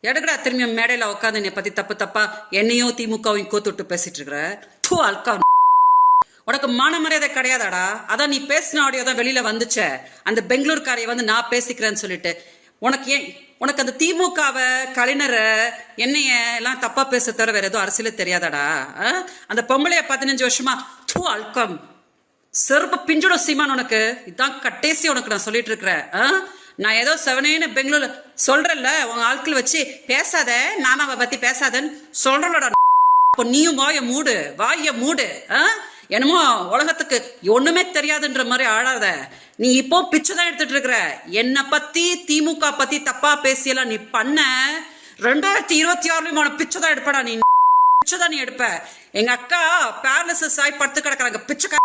எடுக்கடா திரும்பி மேடையில உட்காந்து என்னை பத்தி தப்பு தப்பா என்னையும் திமுகவையும் கோத்துட்டு பேசிட்டு இருக்கிற தூ அல்கா. உனக்கு மான மரியாதை கிடையாதாடா? அதான் நீ பேசின ஆடியோ தான் வெளியில வந்துச்சே, அந்த பெங்களூர்காரையை வந்து நான் பேசிக்கிறேன்னு சொல்லிட்டு. உனக்கு அந்த திமுகவை கலைஞரை என்னைய எல்லாம் தப்பா பேச தவிர வேற எதுவும் அரசியல தெரியாதாடா? அந்த பொம்பளைய 15 வருஷமா தூ அல்கம் செருப்பு பிஞ்சுடும் சீமான். உனக்கு இதான் கட்டேசி உனக்கு நான் சொல்லிட்டு இருக்கிறேன். நான் ஏதோ செவனேன்னு பெங்களூர்ல சொல்றேன்ல, உங்க ஆட்கள் வச்சு பேசாத, நானும் அவ பத்தி பேசாதன்னு சொல்றலடா. இப்போ நீயும் வாய மூடு. என்னமோ உலகத்துக்கு ஒண்ணுமே தெரியாதுன்ற மாதிரி ஆடாத. நீ இப்போ பிச்சை தான் எடுத்துட்டு இருக்கிற. என்னை பத்தி திமுக பத்தி தப்பா பேசியெல்லாம் நீ பண்ண 2026 பிச்சை தான் எடுப்படா. நீ பிச்சை தான் நீ எடுப்ப. எங்க அக்கா பேரலிசிஸ் ஆகி படுத்து கிடக்குறாங்க பிச்சை.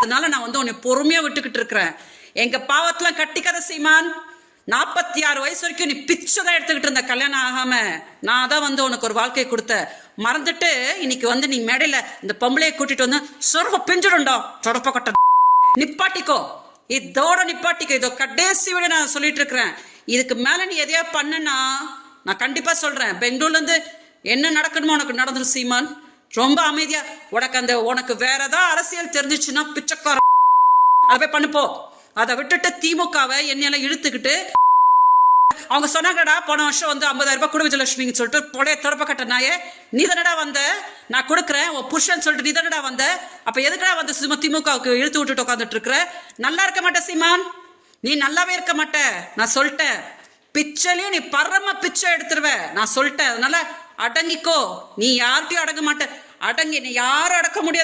அதனால நான் வந்து உன்னை பொறுமையா விட்டுக்கிட்டு இருக்கிறேன். எங்க பாவத்தெல்லாம் கட்டிக்காத சீமான். 46 வயசு வரைக்கும் நீ பிச்சை தான் எடுத்துக்கிட்டு இருந்த கல்யாணம் ஆகாம. நான் தான் வந்து உனக்கு ஒரு வாழ்க்கையை கொடுத்த மறந்துட்டு இன்னைக்கு வந்து நீ மேடையில இந்த பொம்பளையை கூட்டிட்டு வந்து சொர்வ பிஞ்சிடும்டா தொடப்ப கட்ட. நிப்பாட்டிக்கோ, இதோட நிப்பாட்டிக்கோ. இதோ கடைசி விட நான் சொல்லிட்டு இருக்கிறேன். இதுக்கு மேல நீ எதையா பண்ணனா நான் கண்டிப்பா சொல்றேன், பெங்களூர்ல இருந்து என்ன நடக்கணுமோ உனக்கு நடந்துடும் சீமான். ரொம்ப அமைதியா உனக்கு வேற ஏதாவது அரசியல் தெரிஞ்சிச்சுன்னா பிச்சைக்கார அதை போய் பண்ணுப்போ. அதை விட்டுட்டு திமுகவை என்னையெல்லாம் இழுத்துக்கிட்டு அவங்க சொன்னாங்கடா போன வருஷம் வந்து 50,000 ரூபாய் குடும்ப விஜயலட்சுமின்னு சொல்லிட்டு பொடைய தொடப்ப கட்ட நாயே, நீ தானடா வந்த, நான் கொடுக்குறேன் உன் புருஷன் சொல்லிட்டு நீ தானடா வந்த. அப்ப எதுக்கடா வந்து சும்மா திமுகவுக்கு இழுத்து விட்டுட்டு உட்காந்துட்டு இருக்கிற? நல்லா இருக்க மாட்டே சீமான், நீ நல்லாவே இருக்க மாட்ட. நான் சொல்லிட்டேன், பிச்சையிலையும் நீ பரம பிச்சை எடுத்துருவ நான் சொல்லிட்டேன். அதனால அடங்கிக்கோ. நீ யார்கிட்டயும் அடங்க மாட்ட. அடங்கி நீ யாரும் அடக்க முடியாது.